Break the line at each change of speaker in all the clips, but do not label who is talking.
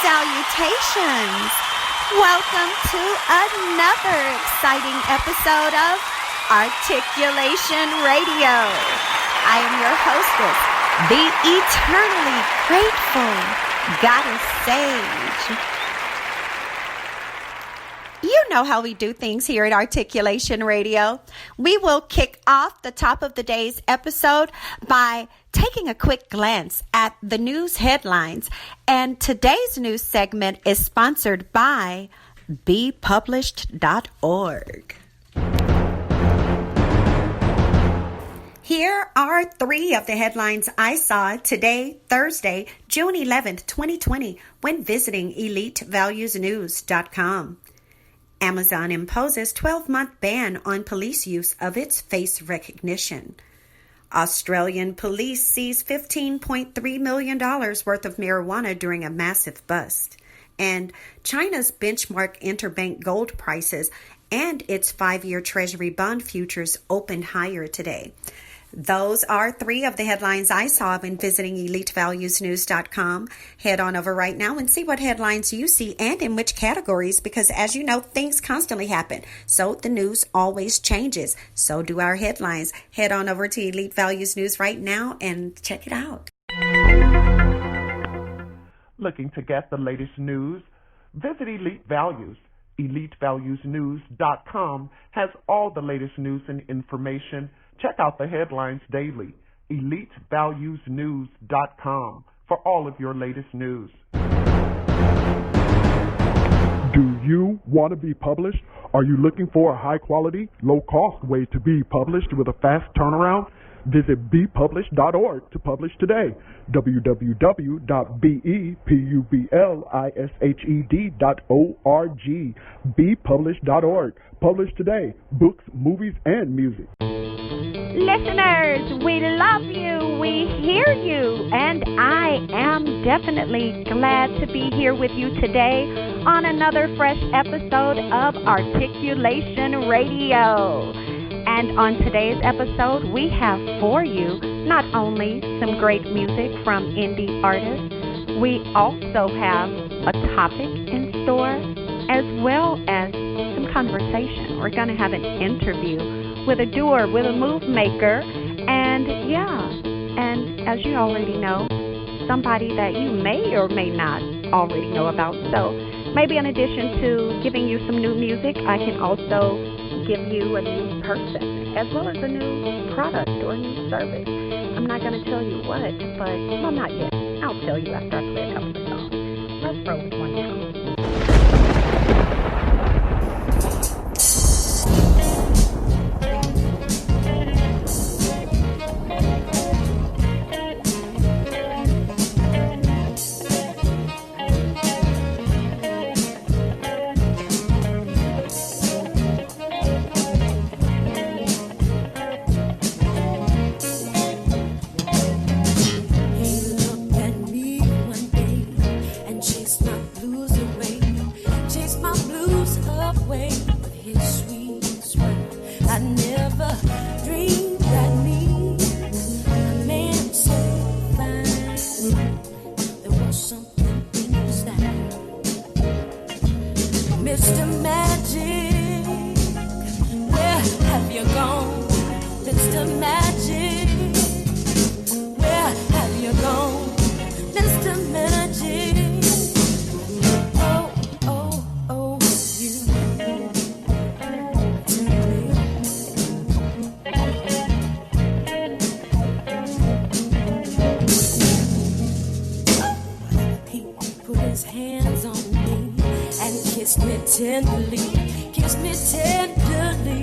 Salutations! Welcome to another exciting episode of ARTiculation Radio. I am your hostess, the eternally grateful Goddess Sage. You know how we do things here at ARTiculation Radio. We will kick off the top of the day's episode by taking a quick glance at the news headlines. And today's news segment is sponsored by bepublished.org. Here are three of the headlines I saw today, Thursday, June 11th, 2020, when visiting elitevaluesnews.com. Amazon imposes 12-month ban on police use of its face recognition. Australian police seize $15.3 million worth of marijuana during a massive bust. And China's benchmark interbank gold prices and its 5-year Treasury bond futures opened higher today. Those are three of the headlines I saw when visiting elitevaluesnews.com. Head on over right now and see what headlines you see and in which categories, because as you know, things constantly happen. So the news always changes. So do our headlines. Head on over to Elite Values News right now and check it out.
Looking to get the latest news? Visit Elite Values. EliteValuesNews.com has all the latest news and information. Check out the headlines daily. EliteValuesNews.com for all of your latest news.
Do you want to be published? Are you looking for a high-quality, low-cost way to be published with a fast turnaround? Visit bepublished.org to publish today. www.bepublished.org. bepublished.org. Publish today. Books, movies, and music.
Listeners, we love you, we hear you, and I am definitely glad to be here with you today on another fresh episode of ARTiculation Radio. And on today's episode, we have for you not only some great music from indie artists, we also have a topic in store, as well as some conversation. We're going to have an interview with a doer, with a move maker, and as you already know, somebody that you may or may not already know about. So maybe in addition to giving you some new music, I can also give you a new person, as well as a new product or a new service. I'm not going to tell you what, but, well, not yet. I'll tell you after I play a couple of songs. Let's roll with one now.
Kiss me tenderly,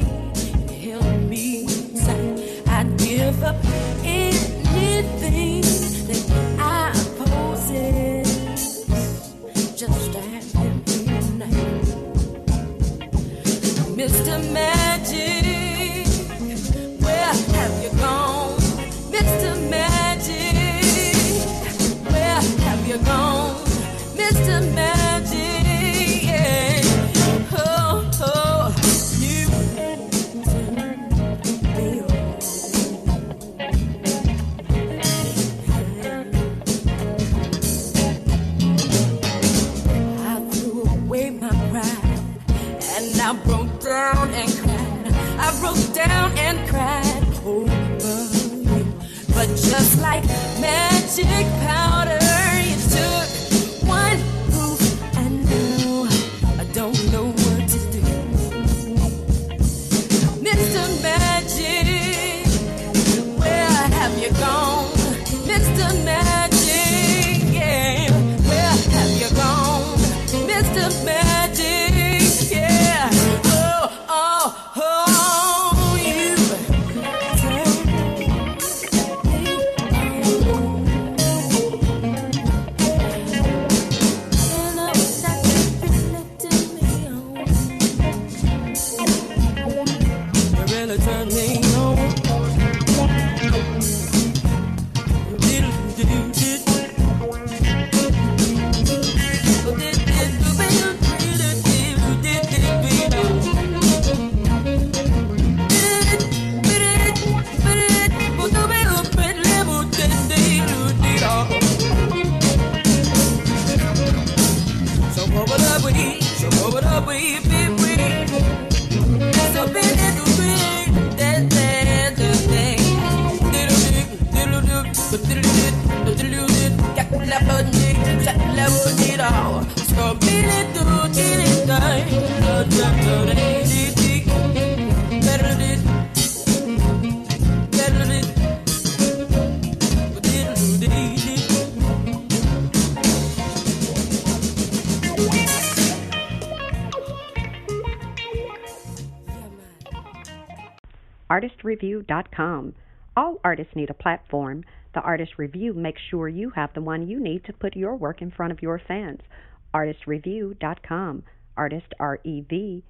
help me inside. I'd give up just like magic powder. You took one move and now I don't know what to do. Mr. Magic, where have you gone? Mr. Magic, yeah, where have you gone? Mr. Magic, yeah, you turn me on.
ARTistreview.com. All artists need a platform. The Artist Review makes sure you have the one you need to put your work in front of your fans. ARTistreview.com. Artist, REVUE.com.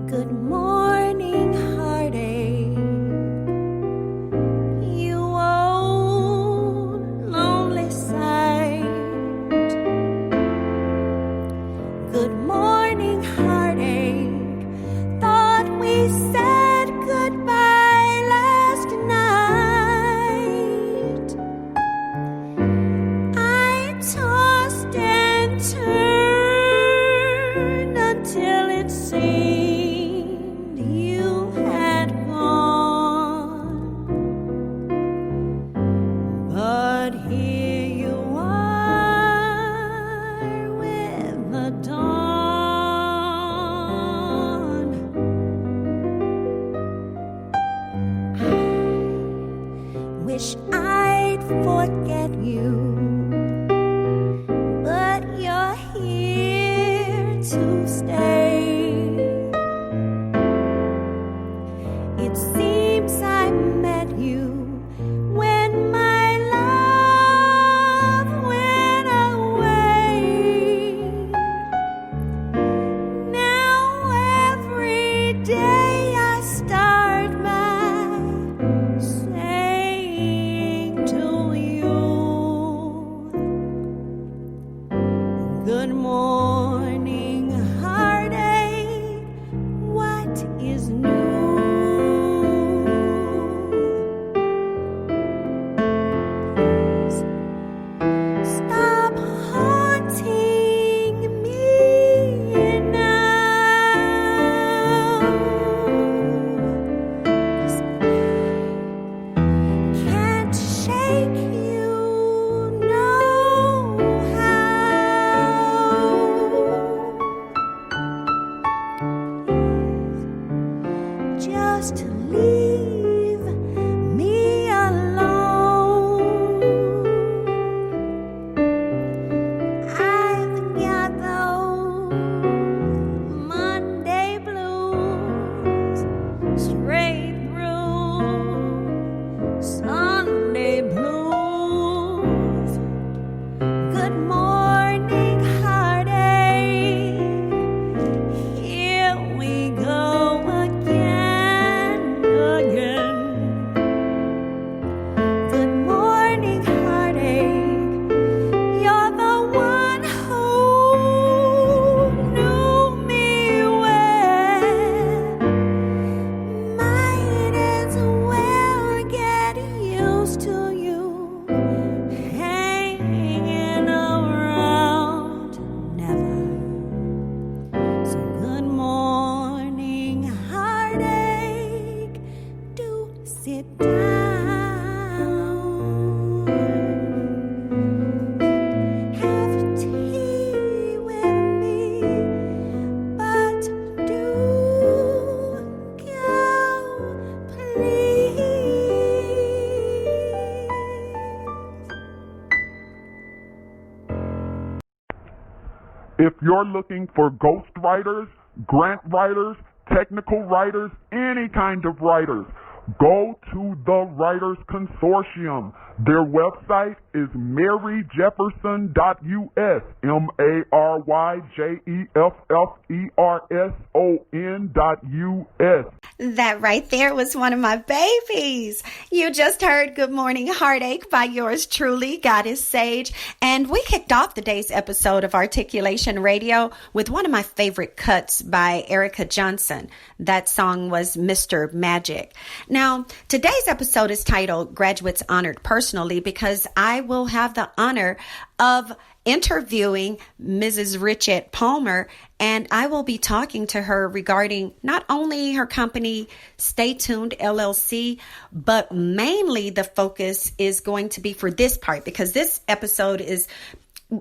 Good morning, heartache. You old lonely sight. Good morning, heartache. Thought we said goodbye last night. I tossed and turned until it seemed you had gone, but here you are with the dawn. I wish I'd forget you, but you're here to stay. It seems I met you when my love went away. Now every day I start by saying to you, close to you, hanging around, never. So good morning, heartache, do sit down. Have tea with me, but do go, please.
If you're looking for ghost writers, grant writers, technical writers, any kind of writers, go to the Writers Consortium. Their website is maryjefferson.us, MaryJefferson.us.
That right there was one of my babies. You just heard Good Morning Heartache by yours truly, Goddess Sage. And we kicked off the day's episode of Articulation Radio with one of my favorite cuts by Erica Johnson. That song was Mr. Magic. Now, today's episode is titled Graduates Honored Personally because I will have the honor of interviewing Mrs. Richette Palmer, and I will be talking to her regarding not only her company, Stay Tuned LLC, but mainly the focus is going to be for this part because this episode is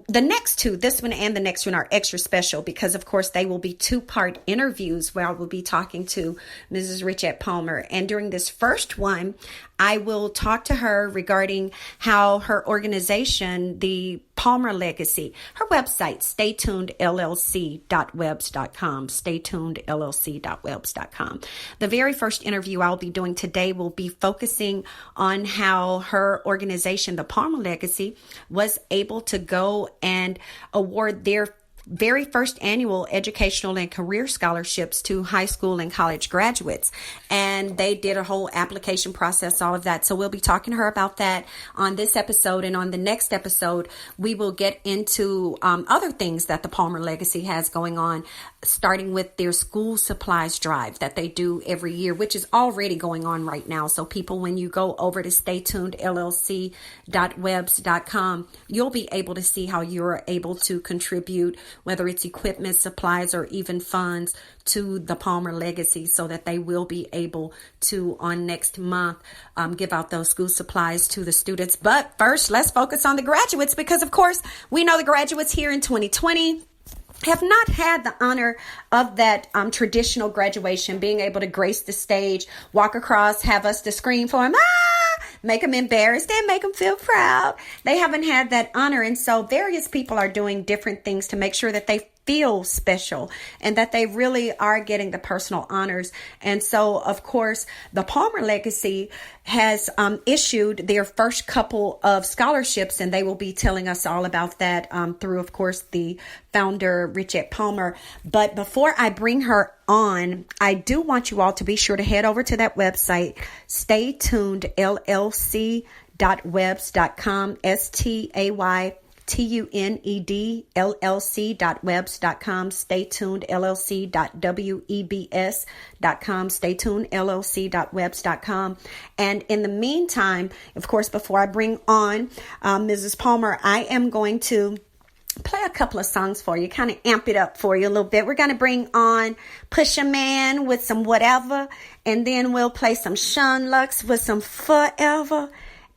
the next two, this one and the next one, are extra special because, of course, they will be two-part interviews where I will be talking to Mrs. Richette Palmer. And during this first one, I will talk to her regarding how her organization, the Palmer Legacy, her website, staytunedllc.webs.com, staytunedllc.webs.com. The very first interview I'll be doing today will be focusing on how her organization, the Palmer Legacy, was able to go and award their very first annual educational and career scholarships to high school and college graduates. And they did a whole application process, all of that. So we'll be talking to her about that on this episode. And on the next episode, we will get into other things that the Palmer Legacy has going on, starting with their school supplies drive that they do every year, which is already going on right now. So people, when you go over to staytunedllc.webs.com, you'll be able to see how you're able to contribute, whether it's equipment, supplies, or even funds to the Palmer Legacy so that they will be able to, on next month, give out those school supplies to the students. But first, let's focus on the graduates because, of course, we know the graduates here in 2020 have not had the honor of that traditional graduation, being able to grace the stage, walk across, have us to scream for them, make them embarrassed and make them feel proud. They haven't had that honor. And so various people are doing different things to make sure that they feel special and that they really are getting the personal honors. And so, of course, the Palmer Legacy has issued their first couple of scholarships, and they will be telling us all about that through, of course, the founder, Richette Palmer. But before I bring her on, I do want you all to be sure to head over to that website, staytunedllc.webs.com, staytunedllc.webs.com, staytunedllc.webs.com, staytunedllc.webs.com. And in the meantime, of course, before I bring on Mrs. Palmer, I am going to play a couple of songs for you, kind of amp it up for you a little bit. We're going to bring on Pusha Man with some Whatever, and then we'll play some Sean Lux with some Forever.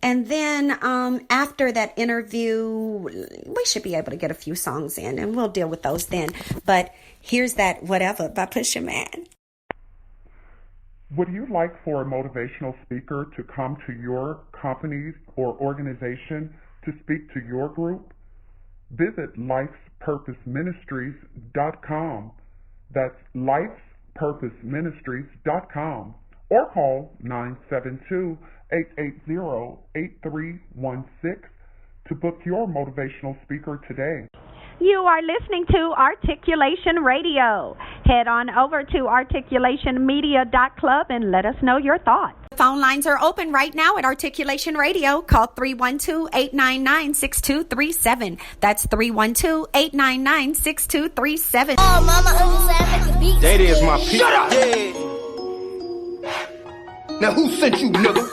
And then after that interview, we should be able to get a few songs in, and we'll deal with those then. But here's that Whatever by Pusha Man.
Would you like for a motivational speaker to come to your company or organization to speak to your group? Visit lifespurposeministries.com. That's lifespurposeministries.com. Or call 972-880-8316 to book your motivational speaker today.
You are listening to Articulation Radio. Head on over to articulationmedia.club and let us know your thoughts.
Phone lines are open right now at Articulation Radio. Call 312-899-6237. That's 312-899-6237.
Oh, mama, understand the beat.
Daddy is my people.
Shut up! Now who sent you, nigga?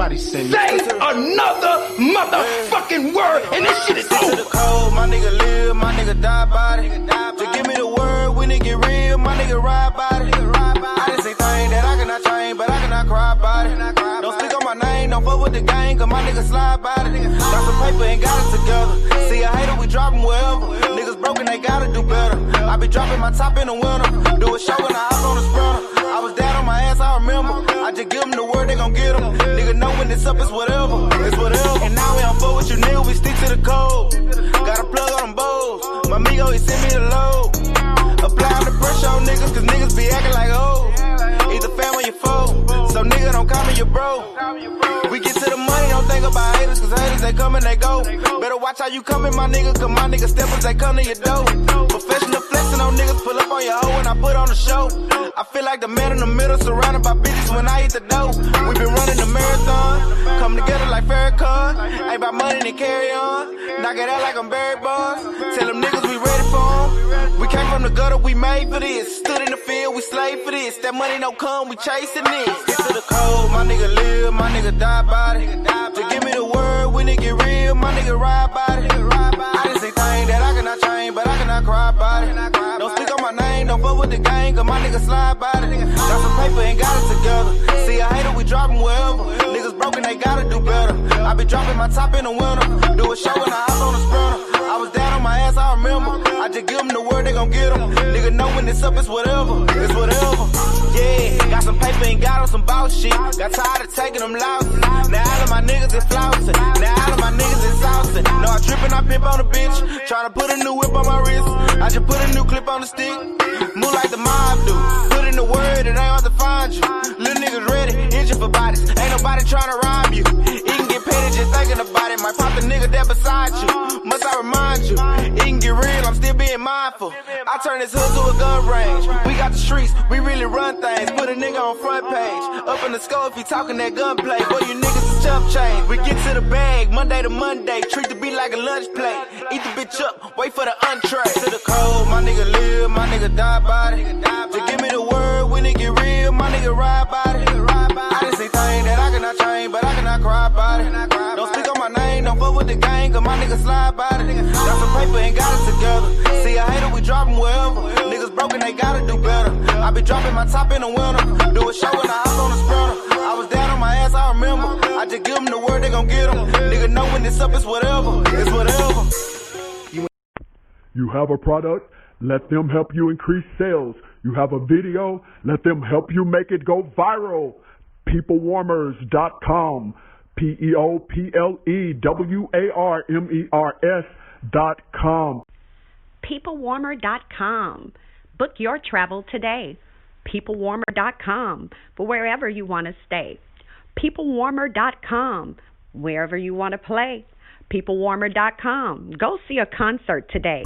Everybody say another motherfucking word, and this shit is over. To the cold, my nigga live, my nigga die by it. Just give me the word when it get real, my nigga ride by it. I done say things that I cannot change, but I cannot cry about it. Don't speak on my name, don't fuck with the gang, cause my nigga slide by it. Got some paper and got it together. See a hater, we drop 'em wherever. Niggas broken, they gotta do better. I be dropping my top in the winter. Do a show when I hop on the sprinter. I was down on my ass, I remember. I just give them the word, they gon' get them. Nigga know when it's up, it's whatever. It's whatever. And now we don't fuck with you, nigga, we stick to the code. Got a plug on them bowls. My amigo, he send me the load. Applying the pressure on niggas, cause niggas be acting like hoes. Either fam or your foe. So nigga, don't call me your bro. We get to the money, don't think about haters, cause haters, they come and they go. Better watch how you coming, my nigga, cause my niggas steppers, they come to your door. Professional flexing on niggas, pull up on your hoe when I put on the show. I feel like the man in the middle, surrounded by bitches when I hit the dough. We been running the marathon, come together like Farrakhan. Ain't about money to carry on. Knock it out like I'm Barry Bonds. Tell them niggas we ready for them. We came from the gutter, we made for this. Stood in the field, we slaved for this. That money don't come, we chasing this. Get to the cold, my nigga live, my nigga die by it. Just give me the word when it get real, my nigga ride by it. I done say things that I cannot change, but I cannot cry about it. Don't speak on my name, don't fuck with the gang, cause my nigga slide by it. Got some paper and got it together. See a hater, we drop 'em wherever. Niggas broken, they gotta do better. I be dropping my top in the winter. Do a show when I hop on the sprinter. I was down on my ass, I remember. I just give them the word, they gon' get them. Nigga know when it's up, it's whatever. It's whatever. Yeah, got some paper and got on some boss shit. Got tired of taking them losses. Now all of my niggas is flousing. Now all of my niggas is saucing. No, I trippin', I pimp on the bitch. Tryna put a new whip on my wrist. I just put a new clip on the stick. Move like the mob do. Put in the word, it ain't hard to find you. Little niggas ready, itching for bodies. Ain't nobody tryna rob you. You can get paid just thinking about it. Might pop the nigga that beside you. Must I remind you? It can get real, I'm still being mindful. I turn this hood to a gun range. We got the streets, we really run things. Put a nigga on front page. Up in the skull if he talking that gunplay. Boy, you niggas is chump change. We get to the bag, Monday to Monday. Treat the beat like a lunch plate. Eat the bitch up, wait for the entree. To the cold, my nigga live, my nigga die by it. Just give me the word when it get real, my nigga ride by it. I done say things that I cannot change, but I cannot cry about it. Don't speak on my name, don't fuck with the gang, cause my nigga slide by it. Got some paper and got it together. See a hater, we drop 'em wherever. Niggas broken, they gotta do better. I be dropping my top in the winter. Do a show when I hop on the sprinter. I was down on my ass, I remember. I just give them the word, they gon' get them. Nigga know when it's up, it's whatever. It's whatever.
You have a product, let them help you increase sales. You have a video, let them help you make it go viral. Peoplewarmers.com. PeopleWarmers.com.
Peoplewarmer.com. Book your travel today. Peoplewarmer.com for wherever you want to stay. Peoplewarmer.com, wherever you want to play. Peoplewarmer.com. Go see a concert today.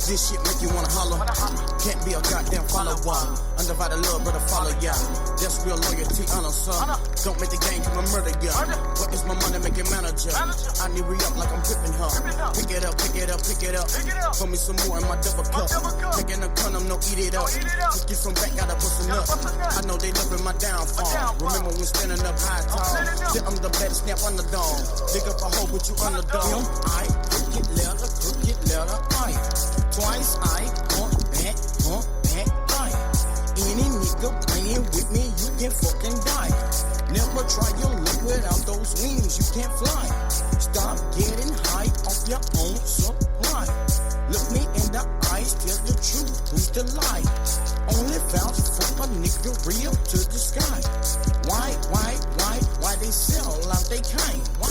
This shit make you wanna holler. Can't be a goddamn follower. Undivided love, brother, follow ya. That's real loyalty, honor, son. Don't make the game come and murder ya. What is my money making manager? I need re-up like I'm gripping her. Pick it up, pick it up, pick it up. Pour me some more in my double cup. Taking a condom, no eat it up. Just get some back, gotta bustin' up. I know they loving my downfall. Remember when standing up high tall. Say I'm the baddest snap underdog. Dig up a hole with you underdog. I crooked letter, I. Twice I want back, I. Any nigga playing with me, you can fucking die. Never try your luck without those wings, you can't fly. Stop getting high off your own supply. Look me in the eyes, tell the truth, who's the lie? Only vouch for a nigga real to the sky. sell out they kind. Why?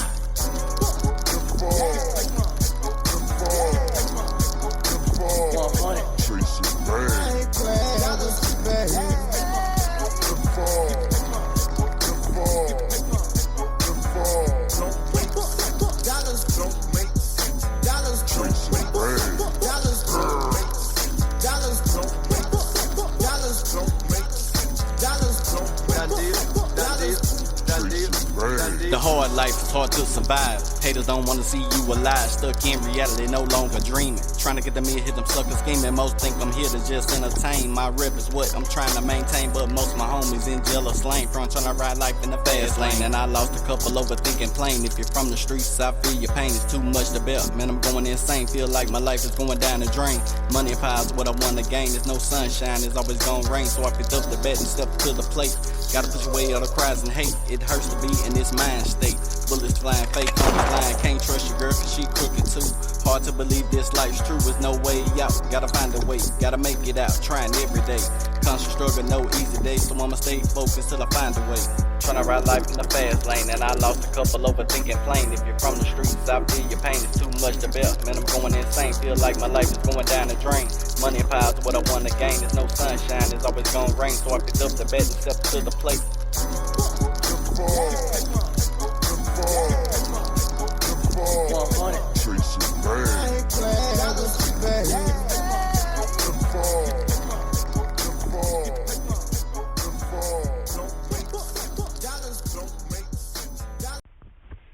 The hard life is hard to survive. Haters don't wanna see you alive. Stuck in reality, no longer dreaming. Trying to get them in, hit them suckers scheming. Most think I'm here to just entertain. My rep is what I'm trying to maintain, but most of my homies in jail or slain. Front trying to ride life in the fast lane, and I lost a couple overthinking plain. If you're from the streets, I feel your pain. It's too much to bear. Man, I'm going insane. Feel like my life is going down the drain. Money and power is what I want to gain. There's no sunshine, it's always gonna rain. So I picked up the bat and stepped to the plate. Gotta push away all the cries and hate. It hurts to be in this mind state. Bullets flying, fake homies lying. Can't trust your girl cause she crooked too. Hard to believe this life's true. There's no way out. Gotta find a way. Gotta make it out. Trying every day. Constant struggle, no easy day. So I'ma stay focused till I find a way. Tryna ride life in the fast lane, and I lost a couple overthinking plain. If you're from the streets, I feel your pain. It's too much to bear. Man, I'm going insane. Feel like my life is going down the drain. Money and power is what I want to gain. There's no sunshine. It's always gonna rain. So I picked up the bat and stepped to the plate.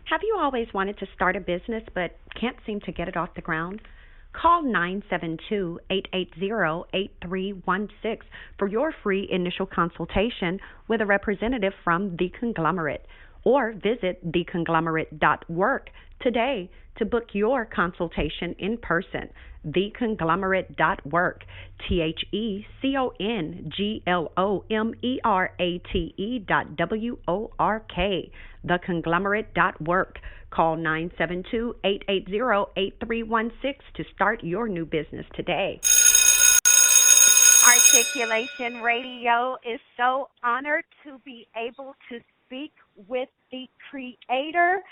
Have you always wanted to start a business but can't seem to get it off the ground? Call 972-880-8316 for your free initial consultation with a representative from The Conglomerate, or visit theconglomerate.work today to book your consultation in person. Theconglomerate.work, TheConglomerate.work, theconglomerate.work. Call 972-880-8316 to start your new business today. Articulation Radio is so honored to be able to speak with the creator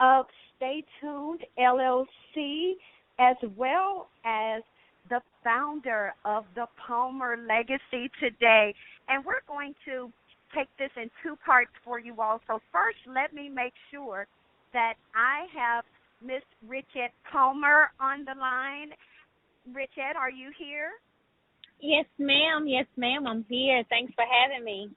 of Stay Tuned LLC, as well as the founder of the Palmer Legacy today. And we're going to take this in two parts for you all. So first, let me make sure that I have Miss Richette Palmer on the line. Richette, are you here?
Yes, ma'am. Yes, ma'am. I'm here. Thanks for having me.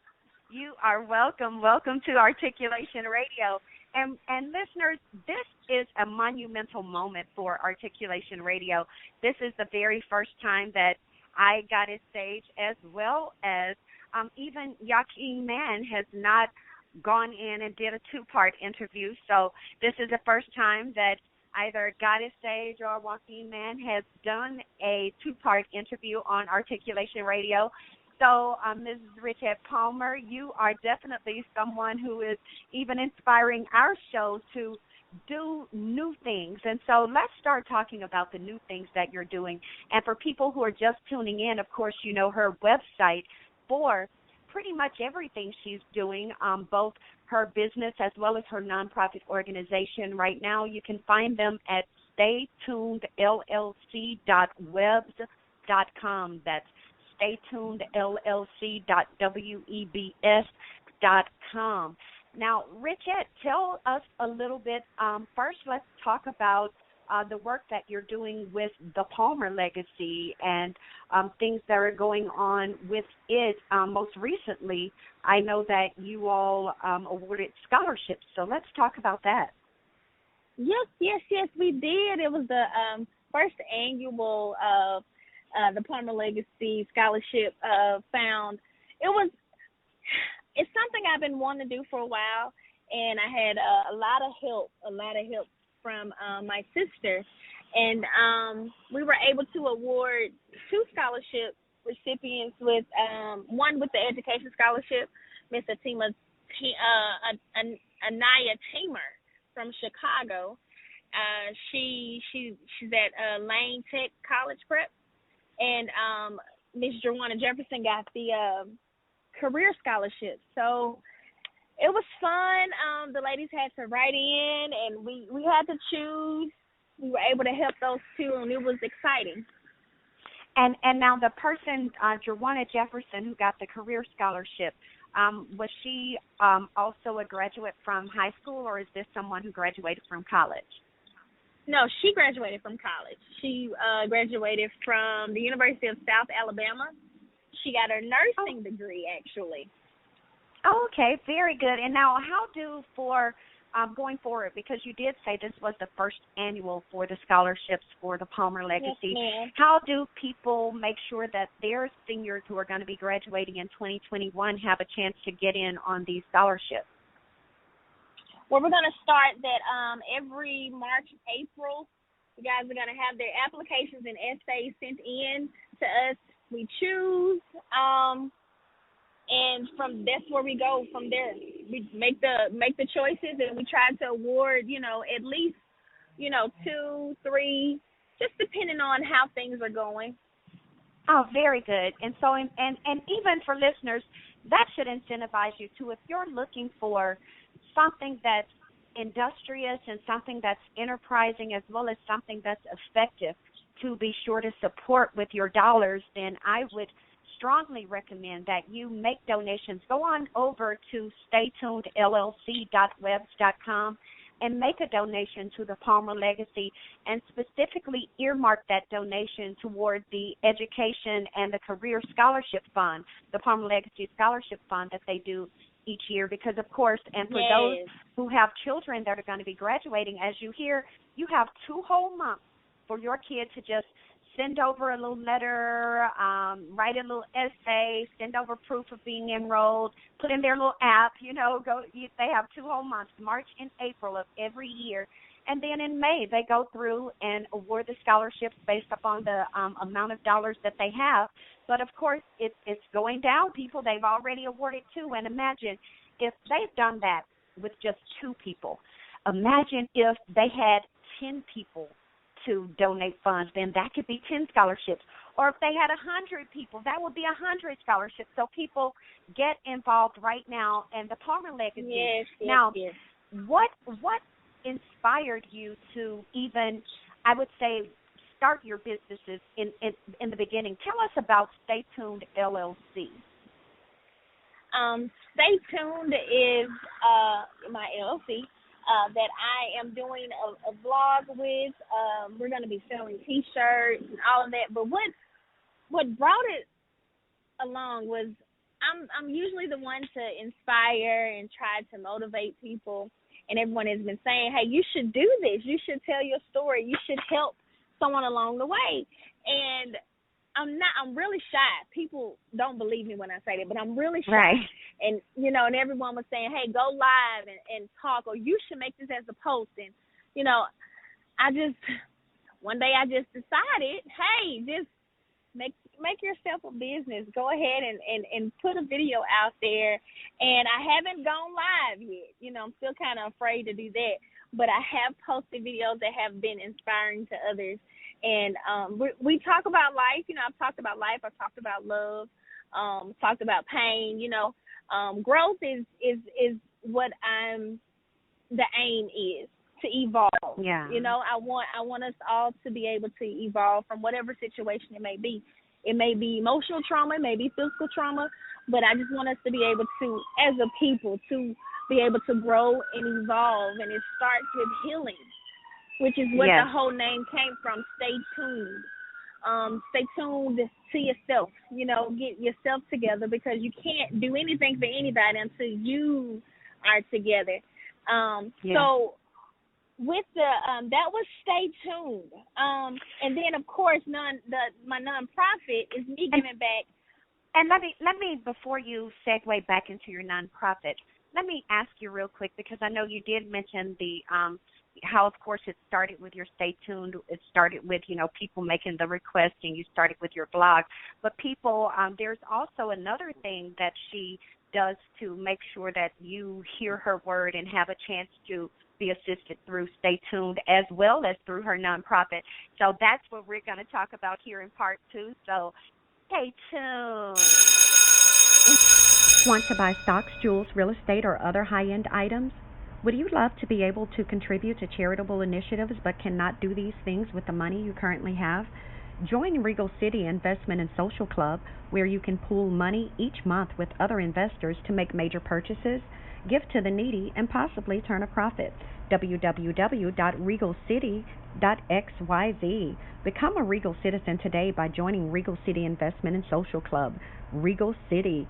You are welcome. Welcome to Articulation Radio. And listeners, this is a monumental moment for Articulation Radio. This is the very first time that I got a stage, as well as even Joaquin Mann has not gone in and did a two-part interview. So this is the first time that either Goddess Sage or Joaquin Mann has done a two-part interview on Articulation Radio. So, Mrs. Richette Palmer, you are definitely someone who is even inspiring our show to do new things. And so let's start talking about the new things that you're doing. And for people who are just tuning in, of course, you know her website for pretty much everything she's doing, both her business as well as her nonprofit organization. Right now, you can find them at staytunedllc.webs.com. That's staytunedllc.webs.com. Now, Richette, tell us a little bit. First, let's talk about the work that you're doing with the Palmer Legacy and things that are going on with it. Most recently, I know that you all awarded scholarships, so let's talk about that.
Yes, we did. It was the first annual the Palmer Legacy Scholarship found. It's something I've been wanting to do for a while, and I had a lot of help from my sister, and we were able to award two scholarship recipients with one with the education scholarship, Miss Anaya Tamer from Chicago. She's at Lane Tech College Prep, and Miss Joanna Jefferson got the career scholarship. So It was fun. The ladies had to write in, and we had to choose. We were able to help those two, and it was exciting.
And now the person, Jerwana Jefferson, who got the career scholarship, was she also a graduate from high school, or is this someone who graduated from college?
No, she graduated from college. She graduated from the University of South Alabama. She got her nursing degree, actually.
Oh, okay, very good. And now how do for going forward, because you did say this was the first annual for the scholarships for the Palmer Legacy,
yes,
how do people make sure that their seniors who are going to be graduating in 2021 have a chance to get in on these scholarships?
Well, we're going to start that every March, April. You guys are going to have their applications and essays sent in to us. We choose, and that's where we go from there. We make the choices, and we try to award, at least, 2, 3, just depending on how things are going.
Oh, very good. And so, and even for listeners, that should incentivize you to, if you're looking for something that's industrious and something that's enterprising as well as something that's effective to be sure to support with your dollars, then I would strongly recommend that you make donations. Go on over to staytunedllc.webs.com and make a donation to the Palmer Legacy, and specifically earmark that donation toward the Education and the Career Scholarship Fund, the Palmer Legacy Scholarship Fund that they do each year. Because, of course, and for those who have children that are going to be graduating, as you hear, you have 2 whole months for your kid to just send over a little letter, write a little essay, send over proof of being enrolled, put in their little app, they have 2 whole months, March and April of every year. And then in May, they go through and award the scholarships based upon the amount of dollars that they have. But, of course, it's going down. People they've already awarded to. And imagine if they've done that with just 2 people. Imagine if they had 10 people to donate funds, then that could be 10 scholarships. Or if they had 100 people, that would be 100 scholarships. So people get involved right now. And the Palmer Legacy.
Yes,
now,
yes.
What inspired you to even, I would say, start your businesses in the beginning? Tell us about Stay Tuned LLC.
Stay Tuned is my LLC. That I am doing a vlog with. We're going to be selling T-shirts and all of that. But what brought it along was I'm usually the one to inspire and try to motivate people. And everyone has been saying, hey, you should do this. You should tell your story. You should help someone along the way. And I'm really shy. People don't believe me when I say that, but I'm really shy.
Right.
And, and everyone was saying, hey, go live and talk, or you should make this as a post. And, one day I just decided, hey, just make yourself a business. Go ahead and put a video out there. And I haven't gone live yet. I'm still kind of afraid to do that. But I have posted videos that have been inspiring to others. And we talk about life. I've talked about life. I've talked about love. Talked about pain. Growth is what the aim is, to evolve.
Yeah.
I want us all to be able to evolve from whatever situation it may be. It may be emotional trauma, it may be physical trauma, but I just want us to be able to, as a people, to be able to grow and evolve. And it starts with healing, which is what the whole name came from. Stay tuned. Stay tuned to yourself. Get yourself together, because you can't do anything for anybody until you are together. So with that was Stay Tuned. And then, of course, my nonprofit is me giving back.
And let me before you segue back into your nonprofit, let me ask you real quick, because I know you did mention the how, of course, it started with your Stay Tuned. It started with, people making the request, and you started with your blog. But people, there's also another thing that she does to make sure that you hear her word and have a chance to be assisted through Stay Tuned, as well as through her nonprofit. So that's what we're going to talk about here in part 2. So stay tuned. Want to buy stocks, jewels, real estate, or other high-end items? Would you love to be able to contribute to charitable initiatives but cannot do these things with the money you currently have? Join Regal City Investment and Social Club, where you can pool money each month with other investors to make major purchases, give to the needy, and possibly turn a profit. www.regalcity.xyz. Become a Regal citizen today by joining Regal City Investment and Social Club. regalcity.xyz.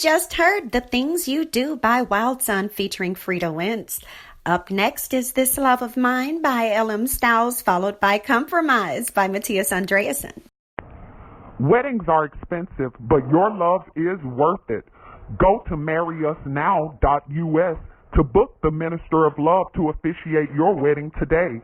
Just heard The Things You Do by Wild Sun featuring Frida Wentz. Up next is This Love of Mine by L.M. Styles, followed by Compromise by Matthias Andreasen.
Weddings are expensive, but your love is worth it. Go to marryusnow.us to book the Minister of Love to officiate your wedding today.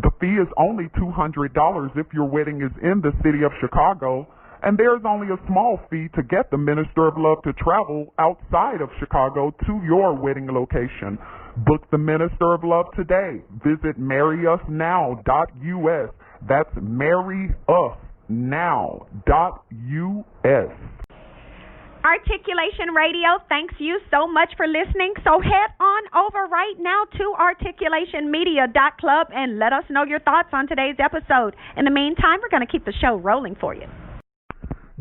The fee is only $200 if your wedding is in the city of Chicago, and there's only a small fee to get the Minister of Love to travel outside of Chicago to your wedding location. Book the Minister of Love today. Visit marryusnow.us. That's marryusnow.us.
Articulation Radio, thanks you so much for listening. So head on over right now to articulationmedia.club and let us know your thoughts on today's episode. In the meantime, we're going to keep the show rolling for you.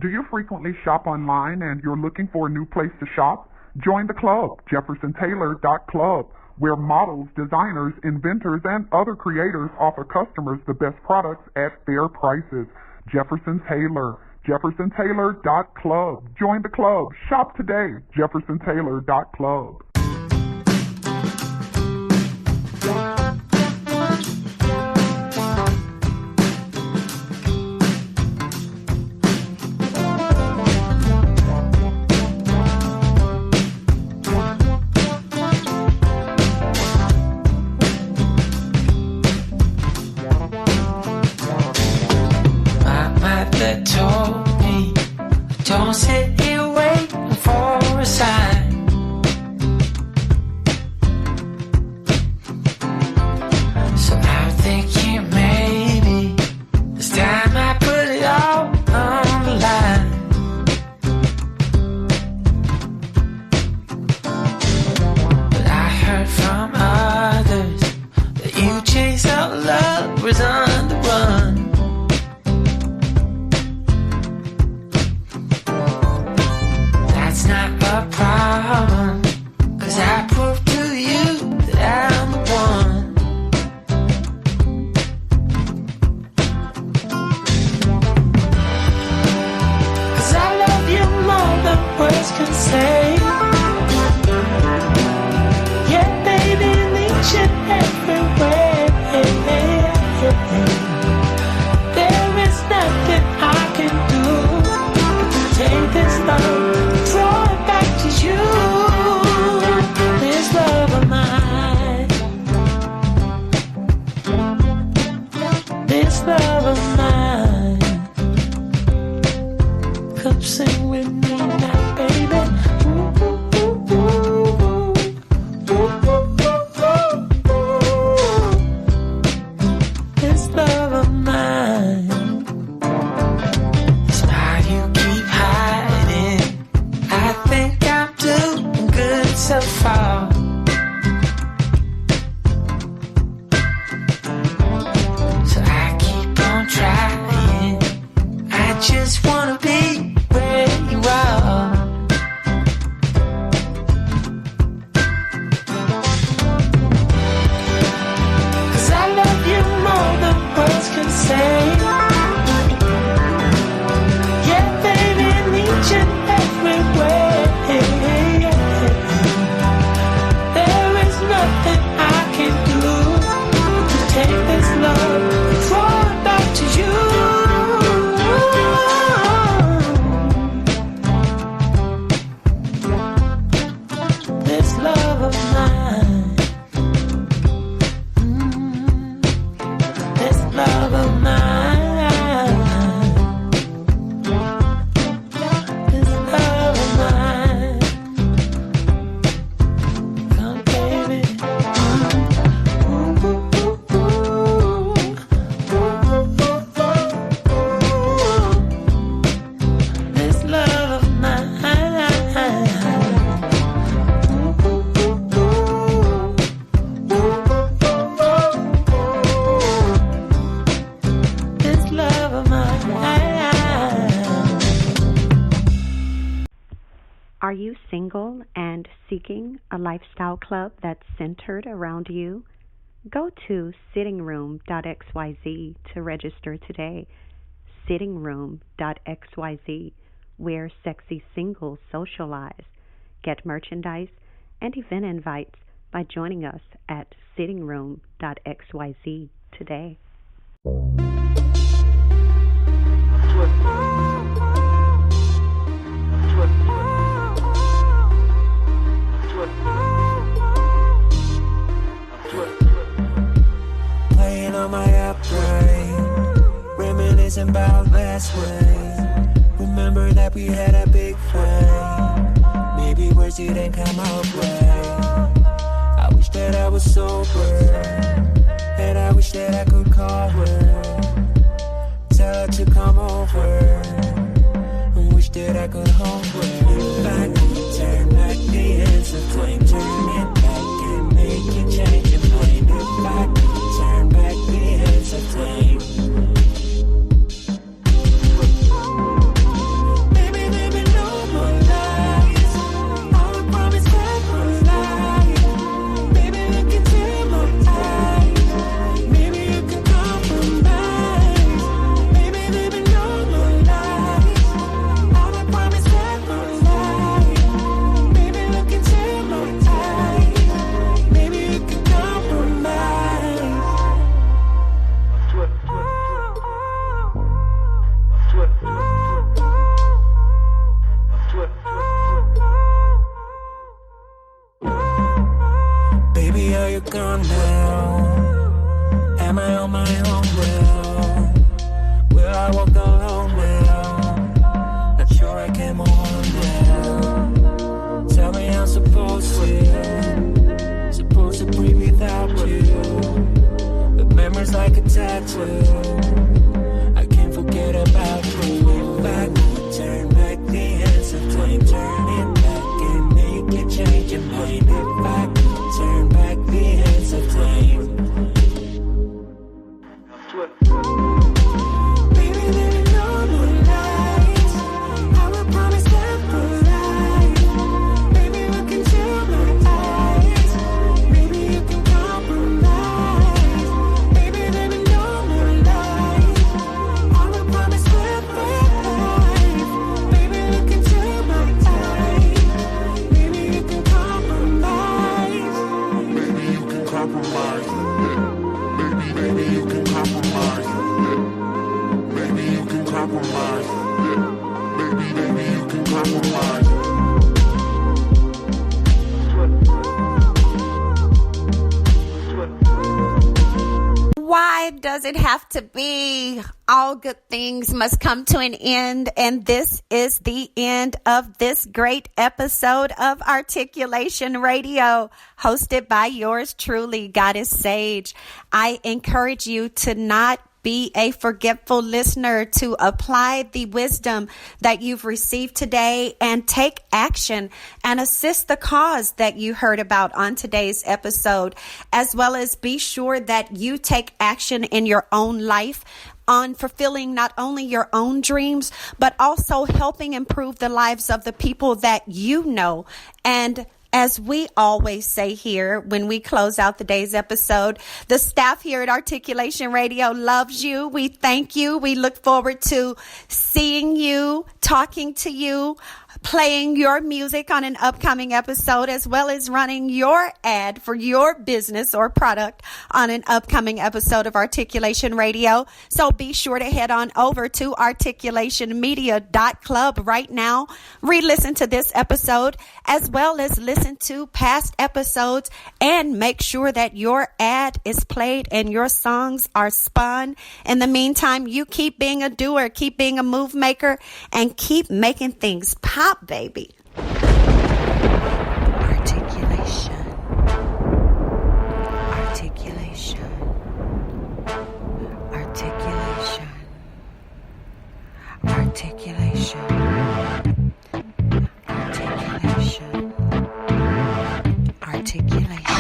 Do you frequently shop online and you're looking for a new place to shop? Join the club, JeffersonTaylor.club, where models, designers, inventors, and other creators offer customers the best products at fair prices. Jefferson Taylor, JeffersonTaylor.club. Join the club. Shop today, JeffersonTaylor.club.
Don't sit here waiting for a sign. So I'm thinking maybe it's time I put it all on the line. But I heard from others that you chase out love was on the run. Not a problem, 'cause I proved to you that I'm the one. 'Cause I love you more than words can say. Yeah, baby, need you everywhere. There is nothing I can do to take this love. Love of mine, come sing with me now, baby. Ooh, ooh, ooh, ooh, ooh, ooh, ooh. This love of mine is why you keep hiding. I think I'm doing good so far. Trying, I just wanna be where you are. 'Cause I love you more than words can say. Yeah, baby, I need you everywhere. There is nothing I can do to take this love and throw it back to you. This love of mine, this love of mine, this love of mine. Come, baby. Ooh, ooh, ooh, ooh. This love of mine. This love of mine.
Are you single and seeking a lifestyle club that's centered around you? Go to sittingroom.xyz to register today. Sittingroom.xyz, where sexy singles socialize. Get merchandise and event invites by joining us at sittingroom.xyz today.
Playing on my upgrade, reminiscing about last week. Remember that we had a big fight. Maybe words didn't come out right. I wish that I was sober, and I wish that I could call her, tell her to come over, and wish that I could hold her. If I could turn back the hands of flame, turn it back and make it change and blame. If I could turn back the hands of flame. you're gone now. Am I on my own now? Will I walk alone now? Not sure I can move on now. Tell me I'm supposed to breathe without you. But memories like a tattoo, I can't forget about you. If I could turn back the hands of time, turn it back and make me change your mind. If I could turn back the hands of time. Baby, there are no more lies. I will promise never lie. Baby, look into my eyes. Maybe you can compromise. Baby, there are no more lies. I will promise never lie. Baby, look into my eyes. Maybe you can compromise.
Maybe you can compromise. Maybe you can compromise. Maybe you can compromise. Maybe you can compromise.
Why does it have to be? All good things must come to an end, and this is the end of this great episode of Articulation Radio, hosted by yours truly, Goddess Sage. I encourage you to not be a forgetful listener, to apply the wisdom that you've received today and take action and assist the cause that you heard about on today's episode, as well as be sure that you take action in your own life on fulfilling not only your own dreams, but also helping improve the lives of the people that you know. And as we always say here when we close out the day's episode, the staff here at Articulation Radio loves you. We thank you. We look forward to seeing you, talking to you, playing your music on an upcoming episode, as well as running your ad for your business or product on an upcoming episode of Articulation Radio. So be sure to head on over to articulationmedia.club right now. Re-listen to this episode, as well as listen to past episodes, and make sure that your ad is played and your songs are spun. In the meantime, you keep being a doer, keep being a move maker, and keep making things pop, baby. Articulation. Articulation. Articulation. Articulation. Articulation. Articulation.